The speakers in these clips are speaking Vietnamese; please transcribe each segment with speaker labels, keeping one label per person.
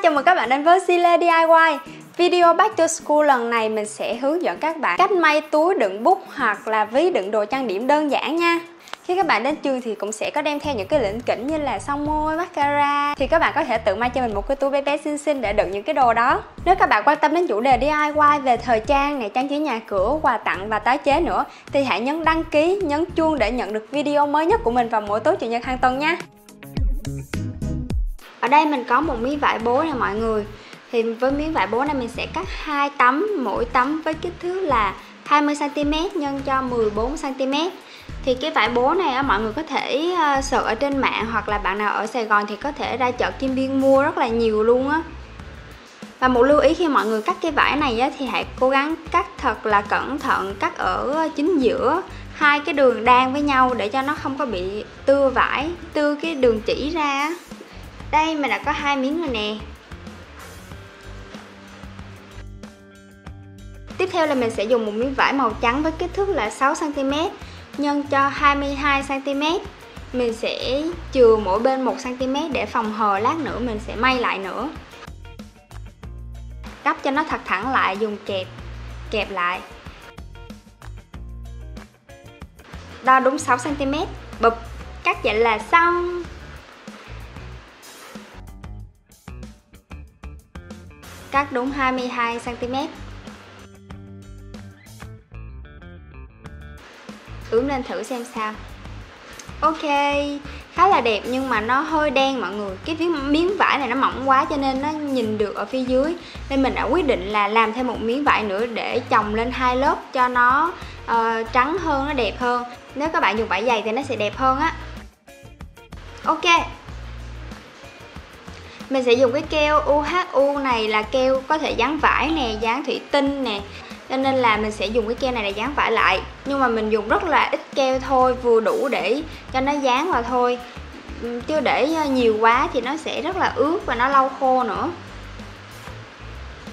Speaker 1: chào mừng các bạn đến với Zile DIY. Video Back to School lần này mình sẽ hướng dẫn các bạn cách may túi đựng bút hoặc là ví đựng đồ trang điểm đơn giản nha. Khi các bạn đến trường thì cũng sẽ có đem theo những cái lỉnh kỉnh như là son môi, mascara, thì các bạn có thể tự may cho mình một cái túi bé bé xinh xinh để đựng những cái đồ đó. Nếu các bạn quan tâm đến chủ đề DIY về thời trang này, trang trí nhà cửa, quà tặng và tái chế nữa thì hãy nhấn đăng ký, nhấn chuông để nhận được video mới nhất của mình vào mỗi tối chủ nhật hàng tuần nha. Ở đây mình có một miếng vải bố nè mọi người. Thì với miếng vải bố này mình sẽ cắt 2 tấm, mỗi tấm với kích thước là 20cm nhân cho 14cm. Thì cái vải bố này á, mọi người có thể search ở trên mạng, hoặc là bạn nào ở Sài Gòn thì có thể ra chợ Kim Biên mua rất là nhiều luôn á. Và một lưu ý khi mọi người cắt cái vải này á, thì hãy cố gắng cắt thật là cẩn thận, cắt ở chính giữa hai cái đường đan với nhau để cho nó không có bị tưa vải, tưa cái đường chỉ ra á. Đây mình đã có 2 miếng rồi nè. Tiếp theo là mình sẽ dùng một miếng vải màu trắng với kích thước là 6cm nhân cho 22cm. Mình sẽ chừa mỗi bên 1cm để phòng hờ lát nữa mình sẽ may lại nữa. Gấp cho nó thật thẳng lại, dùng kẹp lại. Đo đúng 6cm, bụp, cắt vậy là xong. Cắt đúng 22cm. Ướm lên thử xem sao. Ok, khá là đẹp nhưng mà nó hơi đen mọi người. Cái miếng vải này nó mỏng quá cho nên nó nhìn được ở phía dưới. Nên mình đã quyết định là làm thêm một miếng vải nữa để chồng lên 2 lớp cho nó trắng hơn, nó đẹp hơn. Nếu các bạn dùng vải dày thì nó sẽ đẹp hơn á. Ok, mình sẽ dùng cái keo UHU này, là keo có thể dán vải nè, dán thủy tinh nè, cho nên là mình sẽ dùng cái keo này để dán vải lại. Nhưng mà mình dùng rất là ít keo thôi, vừa đủ để cho nó dán vào thôi. Chứ để nhiều quá thì nó sẽ rất là ướt và nó lâu khô nữa.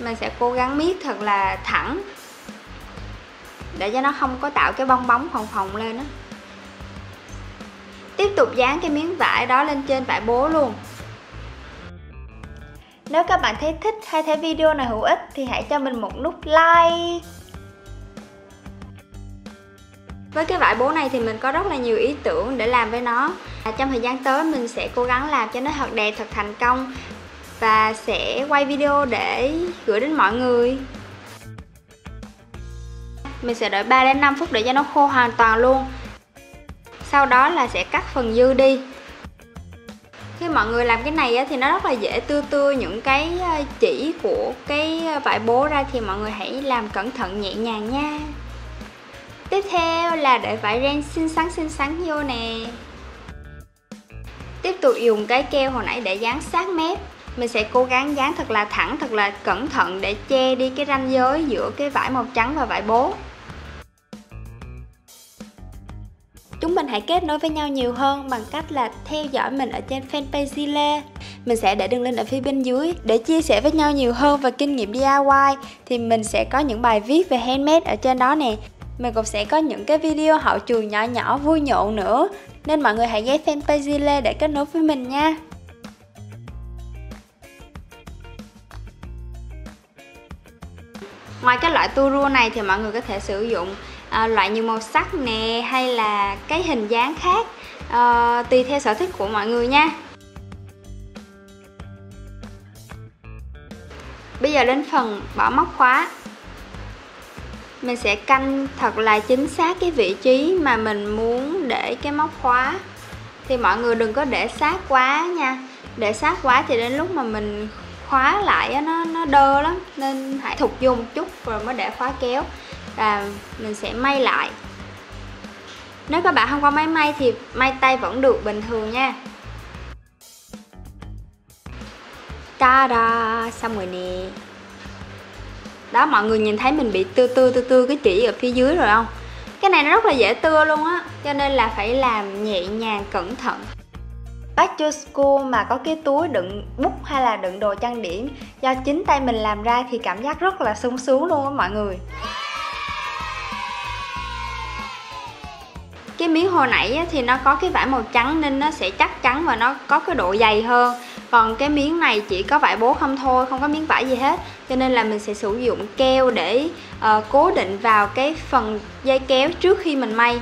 Speaker 1: Mình sẽ cố gắng miết thật là thẳng để cho nó không có tạo cái bong bóng phồng phồng lên á. Tiếp tục dán cái miếng vải đó lên trên vải bố luôn. Nếu các bạn thấy thích hay thấy video này hữu ích thì hãy cho mình một nút like. Với cái vải bố này thì mình có rất là nhiều ý tưởng để làm với nó. Trong thời gian tới mình sẽ cố gắng làm cho nó thật đẹp, thật thành công và sẽ quay video để gửi đến mọi người. Mình sẽ đợi 3 đến 5 phút để cho nó khô hoàn toàn luôn. Sau đó là sẽ cắt phần dư đi. Khi mọi người làm cái này á, thì nó rất là dễ tưa những cái chỉ của cái vải bố ra, thì mọi người hãy làm cẩn thận nhẹ nhàng nha. Tiếp theo là để vải ren xinh xắn vô nè. Tiếp tục dùng cái keo hồi nãy để dán sát mép. Mình sẽ cố gắng dán thật là thẳng, thật là cẩn thận để che đi cái ranh giới giữa cái vải màu trắng và vải bố. Chúng mình hãy kết nối với nhau nhiều hơn bằng cách là theo dõi mình ở trên fanpage Zile. Mình sẽ để đường link ở phía bên dưới để chia sẻ với nhau nhiều hơn về kinh nghiệm DIY. Thì mình sẽ có những bài viết về handmade ở trên đó nè. Mình cũng sẽ có những cái video hậu trường nhỏ nhỏ vui nhộn nữa. Nên mọi người hãy ghé fanpage Zile để kết nối với mình nha. Ngoài cái loại tua rua này thì mọi người có thể sử dụng loại nhiều màu sắc nè, hay là cái hình dáng khác, tùy theo sở thích của mọi người nha. Bây giờ đến phần bỏ móc khóa. Mình sẽ canh thật là chính xác cái vị trí mà mình muốn để cái móc khóa. Thì mọi người đừng có để sát quá nha. Để sát quá thì đến lúc mà mình khóa lại nó đơ lắm. Nên hãy thụt vô một chút rồi mới để khóa kéo. Và mình sẽ may lại. Nếu các bạn không có máy may thì may tay vẫn được bình thường nha. Ta-da, xong rồi nè. Đó, mọi người nhìn thấy mình bị tưa cái chỉ ở phía dưới rồi không? Cái này nó rất là dễ tưa luôn á, cho nên là phải làm nhẹ nhàng, cẩn thận. Back to school mà có cái túi đựng bút hay là đựng đồ trang điểm do chính tay mình làm ra thì cảm giác rất là sung sướng luôn á mọi người. Cái miếng hồi nãy thì nó có cái vải màu trắng nên nó sẽ chắc chắn và nó có cái độ dày hơn. Còn cái miếng này chỉ có vải bố không thôi, không có miếng vải gì hết, cho nên là mình sẽ sử dụng keo để cố định vào cái phần dây kéo trước khi mình may.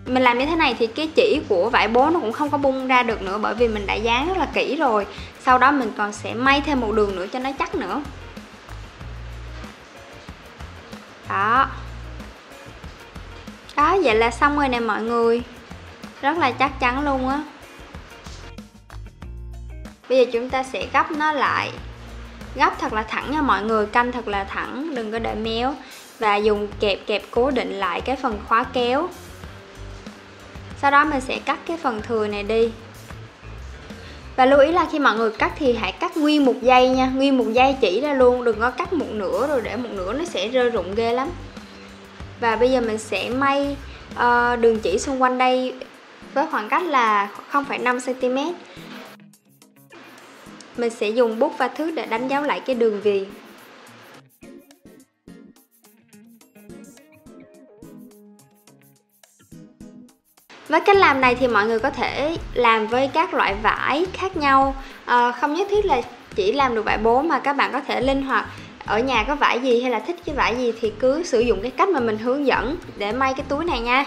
Speaker 1: Mình làm như thế này thì cái chỉ của vải bố nó cũng không có bung ra được nữa, bởi vì mình đã dán rất là kỹ rồi. Sau đó mình còn sẽ may thêm một đường nữa cho nó chắc nữa. Đó. Đó, vậy là xong rồi nè mọi người. Rất là chắc chắn luôn á. Bây giờ chúng ta sẽ gấp nó lại. Gấp thật là thẳng nha mọi người, canh thật là thẳng, đừng có để méo. Và dùng kẹp cố định lại cái phần khóa kéo. Sau đó mình sẽ cắt cái phần thừa này đi. Và lưu ý là khi mọi người cắt thì hãy cắt nguyên một dây nha, nguyên một dây chỉ ra luôn, đừng có cắt một nửa rồi để một nửa nó sẽ rơi rụng ghê lắm. Và bây giờ mình sẽ may đường chỉ xung quanh đây với khoảng cách là 0,5 cm. Mình sẽ dùng bút và thước để đánh dấu lại cái đường viền. Với cách làm này thì mọi người có thể làm với các loại vải khác nhau, không nhất thiết là chỉ làm được vải bố mà các bạn có thể linh hoạt. Ở nhà có vải gì hay là thích cái vải gì thì cứ sử dụng cái cách mà mình hướng dẫn để may cái túi này nha.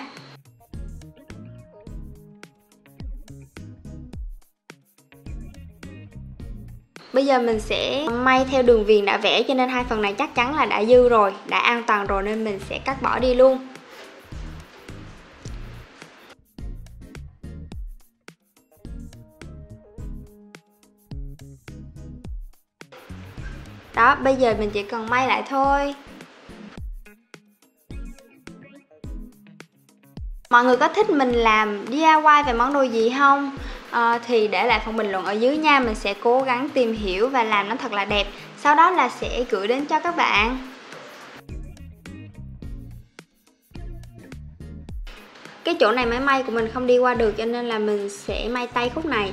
Speaker 1: Bây giờ mình sẽ may theo đường viền đã vẽ, cho nên hai phần này chắc chắn là đã dư rồi, đã an toàn rồi, nên mình sẽ cắt bỏ đi luôn. Đó, bây giờ mình chỉ cần may lại thôi. Mọi người có thích mình làm DIY về món đồ gì không? Thì để lại phần bình luận ở dưới nha. Mình sẽ cố gắng tìm hiểu và làm nó thật là đẹp. Sau đó là sẽ gửi đến cho các bạn. Cái chỗ này máy may của mình không đi qua được, cho nên là mình sẽ may tay khúc này.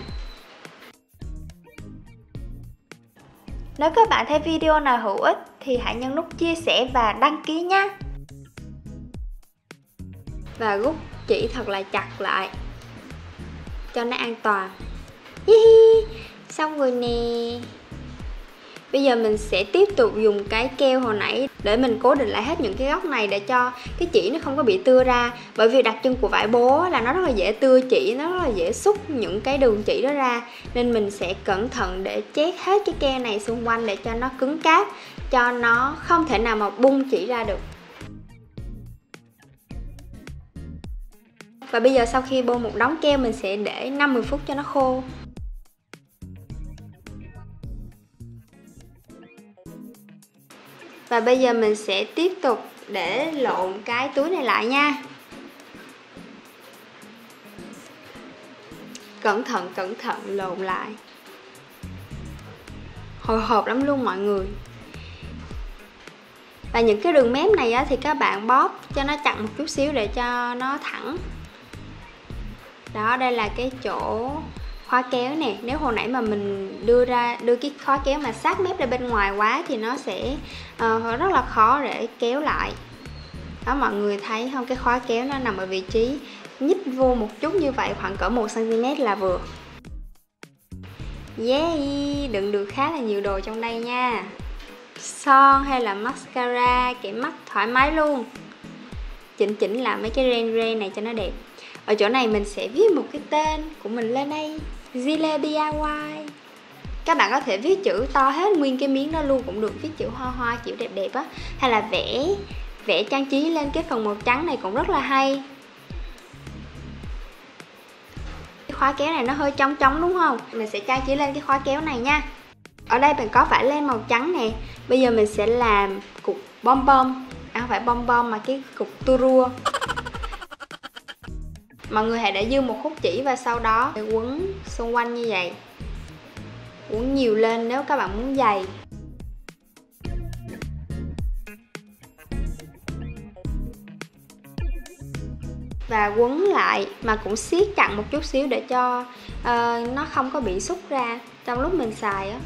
Speaker 1: Nếu các bạn thấy video nào hữu ích thì hãy nhấn nút chia sẻ và đăng ký nhé. Và rút chỉ thật là chặt lại cho nó an toàn. Xong rồi nè. Bây giờ mình sẽ tiếp tục dùng cái keo hồi nãy để mình cố định lại hết những cái góc này để cho cái chỉ nó không có bị tưa ra. Bởi vì đặc trưng của vải bố là nó rất là dễ tưa chỉ, nó rất là dễ xúc những cái đường chỉ đó ra. Nên mình sẽ cẩn thận để chét hết cái keo này xung quanh để cho nó cứng cáp, cho nó không thể nào mà bung chỉ ra được. Và bây giờ sau khi bôi một đống keo mình sẽ để 5-10 phút cho nó khô. Và bây giờ mình sẽ tiếp tục để lộn cái túi này lại nha. Cẩn thận lộn lại. Hồi hộp lắm luôn mọi người. Và những cái đường mép này á, thì các bạn bóp cho nó chặt một chút xíu để cho nó thẳng. Đó, đây là cái chỗ khóa kéo nè. Nếu hồi nãy mà mình đưa cái khóa kéo mà sát mép ra bên ngoài quá thì nó sẽ rất là khó để kéo lại. Đó, mọi người thấy không, cái khóa kéo nó nằm ở vị trí nhích vô một chút như vậy, khoảng cỡ 1 cm là vừa. Yeah, đựng được khá là nhiều đồ trong đây nha. Son hay là mascara, kẻ mắt thoải mái luôn. Chỉnh lại mấy cái ren này cho nó đẹp. Ở chỗ này mình sẽ viết một cái tên của mình lên đây, Zile DIY. Các bạn có thể viết chữ to hết nguyên cái miếng đó luôn cũng được, viết chữ hoa hoa, chữ đẹp đẹp á. Hay là vẽ trang trí lên cái phần màu trắng này cũng rất là hay. Cái khóa kéo này nó hơi trống đúng không? Mình sẽ trang trí lên cái khóa kéo này nha. Ở đây mình có vải len màu trắng nè. Bây giờ mình sẽ làm cục bom bom. Không phải bom bom mà cái cục tua rua. Mọi người hãy để dư một khúc chỉ và sau đó quấn xung quanh như vậy. Quấn nhiều lên nếu các bạn muốn dày. Và quấn lại mà cũng siết chặt một chút xíu để cho nó không có bị xúc ra trong lúc mình xài á.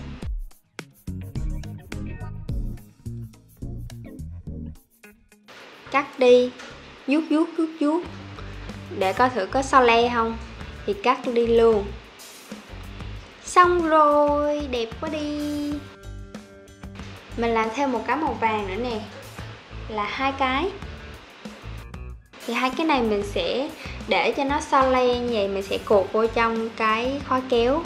Speaker 1: Cắt đi, vuốt. để coi thử có so le không, thì cắt đi luôn. Xong rồi, đẹp quá đi. Mình làm thêm một cái màu vàng nữa nè, là 2 cái. Thì 2 cái này mình sẽ để cho nó so le như vậy, mình sẽ cột vô trong cái khóa kéo.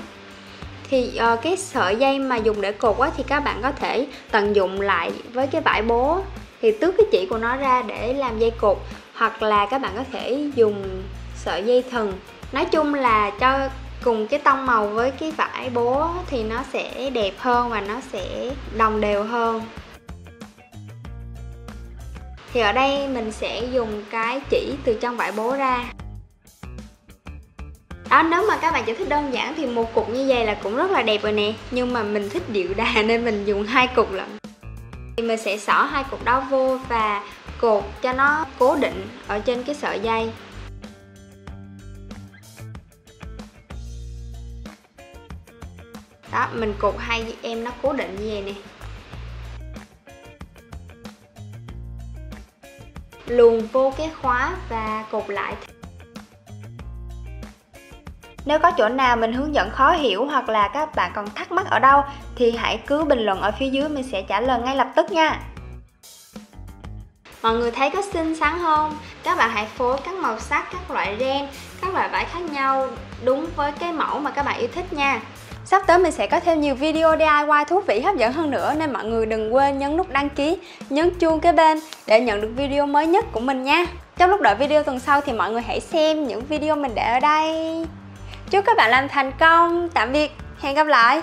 Speaker 1: Thì cái sợi dây mà dùng để cột á, thì các bạn có thể tận dụng lại với cái vải bố, thì tước cái chỉ của nó ra để làm dây cột, hoặc là các bạn có thể dùng sợi dây thừng. Nói chung là cho cùng cái tông màu với cái vải bố thì nó sẽ đẹp hơn và nó sẽ đồng đều hơn. Thì ở đây mình sẽ dùng cái chỉ từ trong vải bố ra. Đó, nếu mà các bạn chỉ thích đơn giản thì một cục như vậy là cũng rất là đẹp rồi nè. Nhưng mà mình thích điệu đà nên mình dùng 2 cục lận. Thì mình sẽ xỏ 2 cục đó vô và cột cho nó cố định ở trên cái sợi dây. Đó, mình cột 2 em nó cố định như vậy nè. Luồn vô cái khóa và cột lại. Nếu có chỗ nào mình hướng dẫn khó hiểu hoặc là các bạn còn thắc mắc ở đâu thì hãy cứ bình luận ở phía dưới, mình sẽ trả lời ngay lập tức nha. Mọi người thấy có xinh xắn không? Các bạn hãy phối các màu sắc, các loại ren, các loại vải khác nhau đúng với cái mẫu mà các bạn yêu thích nha. Sắp tới mình sẽ có thêm nhiều video DIY thú vị hấp dẫn hơn nữa, nên mọi người đừng quên nhấn nút đăng ký, nhấn chuông kế bên để nhận được video mới nhất của mình nha. Trong lúc đợi video tuần sau thì mọi người hãy xem những video mình để ở đây. Chúc các bạn làm thành công. Tạm biệt, hẹn gặp lại.